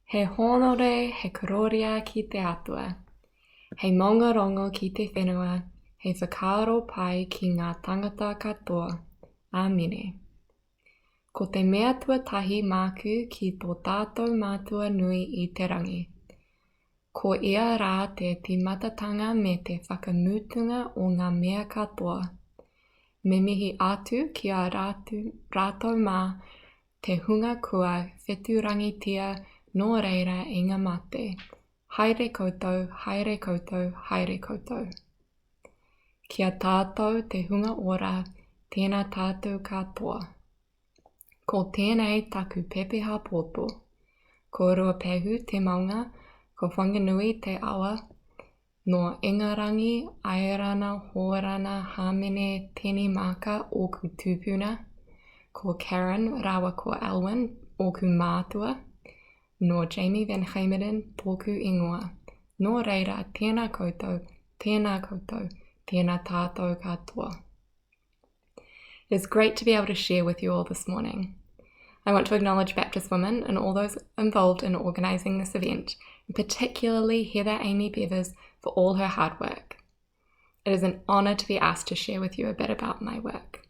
He honore, he kororia ki te atua. He mongarongo ki te whenua. He whakaaro pai ki ngā tangata katoa. Āmine. Ko te mea tuatahi māku ki tō tātou mātua nui I te rangi. Ko ia rā te timatatanga me te whakamutunga o ngā mea katoa. Me mihi atu ki a rātou mā te hunga kua wheturangitia no reira I ngā mate. Haere koutou, haere koutou, haere koutou. Kia tātou te hunga ora, tēnā tātou katoa. Ko tēnei taku pepeha poto. Ko rua pehu te maunga, ko whanganui te awa, no ingarangi, airana, hōrana, hāmene, tēnei māka o ku tūpuna, ko Karen, rawa ko Alwyn, o ku mātua, no Jaimee van Gemerden, tōku ingoa. No reira, tēnā koutou, tēnā koutou, tēnā tātou katoa. It is great to be able to share with you all this morning. I want to acknowledge Baptist women and all those involved in organising this event, and particularly Heather Ameye-Bevers for all her hard work. It is an honour to be asked to share with you a bit about my work.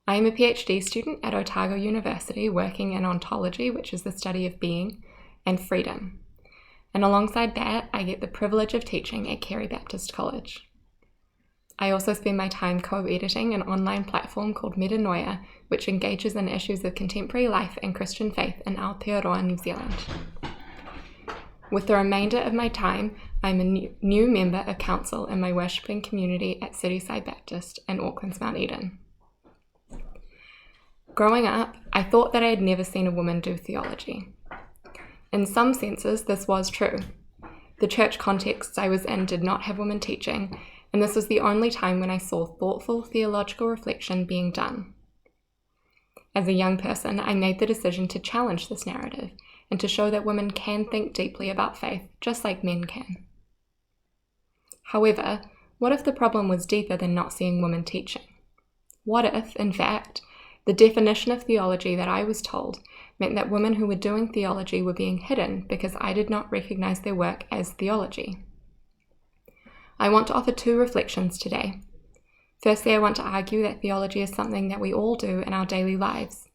I am a PhD student at Otago University working in ontology, which is the study of being, and freedom. And alongside that, I get the privilege of teaching at Carey Baptist College. I also spend my time co-editing an online platform called Metanoia, which engages in issues of contemporary life and Christian faith in Aotearoa, New Zealand. With the remainder of my time, I'm a new member of council in my worshipping community at Cityside Baptist in Auckland's Mount Eden. Growing up, I thought that I had never seen a woman do theology. In some senses, this was true. The church contexts I was in did not have women teaching, and this was the only time when I saw thoughtful theological reflection being done. As a young person, I made the decision to challenge this narrative and to show that women can think deeply about faith, just like men can. However, what if the problem was deeper than not seeing women teaching? What if, in fact, the definition of theology that I was told meant that women who were doing theology were being hidden because I did not recognize their work as theology? I want to offer two reflections today. Firstly, I want to argue that theology is something that we all do in our daily lives.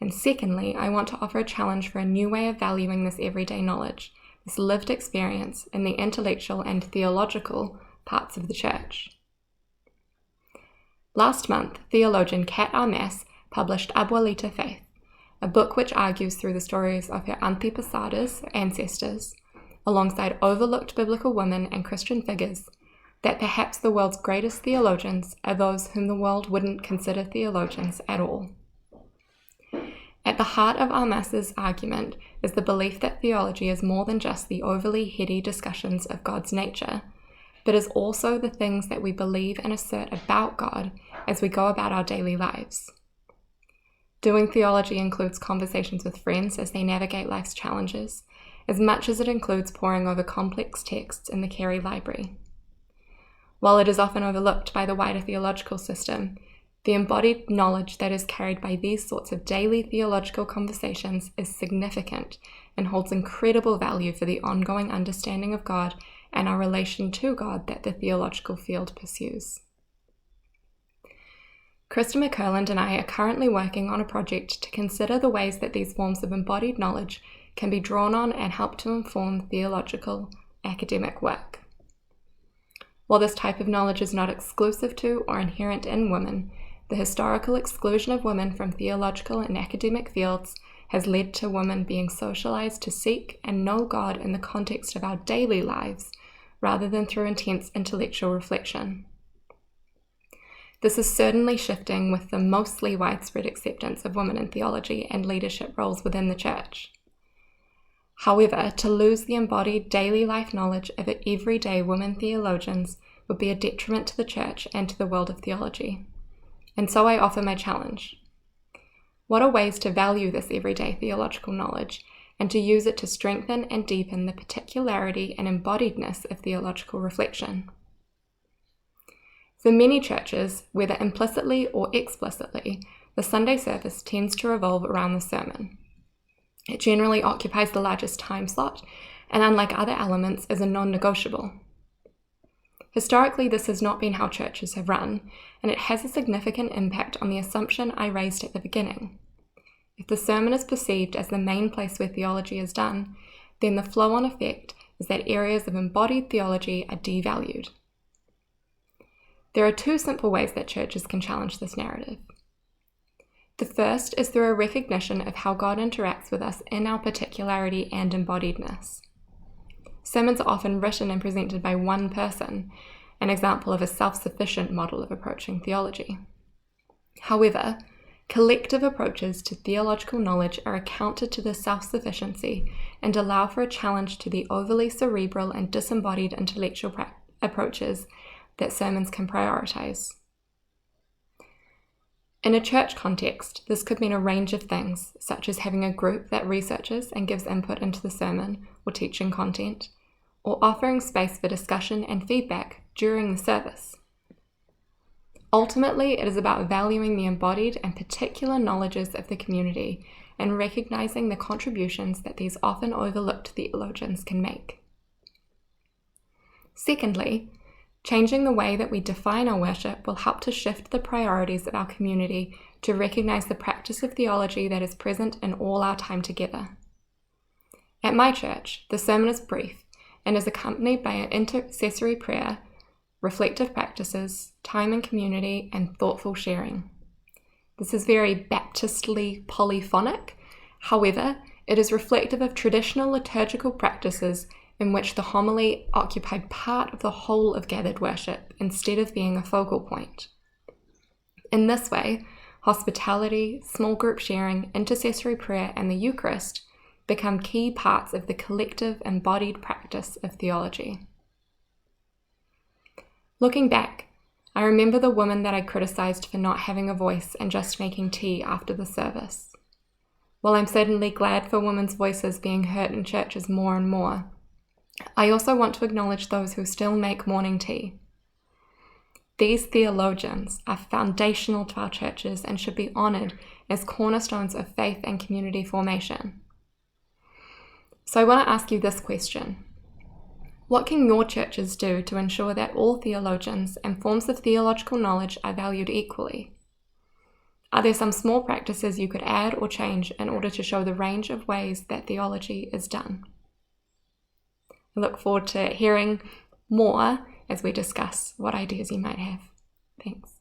And secondly, I want to offer a challenge for a new way of valuing this everyday knowledge, this lived experience in the intellectual and theological parts of the church. Last month, theologian Kat Armas published Abuelita Faith, a book which argues through the stories of her antepasadas, ancestors, alongside overlooked biblical women and Christian figures, that perhaps the world's greatest theologians are those whom the world wouldn't consider theologians at all. At the heart of Armas's argument is the belief that theology is more than just the overly heady discussions of God's nature, but is also the things that we believe and assert about God as we go about our daily lives. Doing theology includes conversations with friends as they navigate life's challenges, as much as it includes poring over complex texts in the Carey Library. While it is often overlooked by the wider theological system, the embodied knowledge that is carried by these sorts of daily theological conversations is significant and holds incredible value for the ongoing understanding of God and our relation to God that the theological field pursues. Krista McCurland and I are currently working on a project to consider the ways that these forms of embodied knowledge can be drawn on and help to inform theological academic work. While this type of knowledge is not exclusive to or inherent in women, the historical exclusion of women from theological and academic fields has led to women being socialized to seek and know God in the context of our daily lives, rather than through intense intellectual reflection. This is certainly shifting with the mostly widespread acceptance of women in theology and leadership roles within the church. However, to lose the embodied daily life knowledge of everyday women theologians would be a detriment to the church and to the world of theology. And so I offer my challenge. What are ways to value this everyday theological knowledge and to use it to strengthen and deepen the particularity and embodiedness of theological reflection? For many churches, whether implicitly or explicitly, the Sunday service tends to revolve around the sermon. It generally occupies the largest time slot, and unlike other elements, is a non-negotiable. Historically, this has not been how churches have run, and it has a significant impact on the assumption I raised at the beginning. If the sermon is perceived as the main place where theology is done, then the flow-on effect is that areas of embodied theology are devalued. There are two simple ways that churches can challenge this narrative. The first is through a recognition of how God interacts with us in our particularity and embodiedness. Sermons are often written and presented by one person, an example of a self-sufficient model of approaching theology. However, collective approaches to theological knowledge are accounted to this self-sufficiency and allow for a challenge to the overly cerebral and disembodied intellectual approaches that sermons can prioritize. In a church context, this could mean a range of things, such as having a group that researches and gives input into the sermon or teaching content, or offering space for discussion and feedback during the service. Ultimately, it is about valuing the embodied and particular knowledges of the community and recognizing the contributions that these often overlooked theologians can make. Secondly, changing the way that we define our worship will help to shift the priorities of our community to recognize the practice of theology that is present in all our time together. At my church, the sermon is brief and is accompanied by an intercessory prayer, reflective practices, time in community, and thoughtful sharing. This is very Baptistly polyphonic. However, it is reflective of traditional liturgical practices in which the homily occupied part of the whole of gathered worship instead of being a focal point. In this way, hospitality, small group sharing, intercessory prayer, and the Eucharist become key parts of the collective embodied practice of theology. Looking back, I remember the woman that I criticized for not having a voice and just making tea after the service. While I'm certainly glad for women's voices being heard in churches more and more, I also want to acknowledge those who still make morning tea. These theologians are foundational to our churches and should be honored as cornerstones of faith and community formation. So I want to ask you this question. What can your churches do to ensure that all theologians and forms of theological knowledge are valued equally? Are there some small practices you could add or change in order to show the range of ways that theology is done? I look forward to hearing more as we discuss what ideas you might have. Thanks.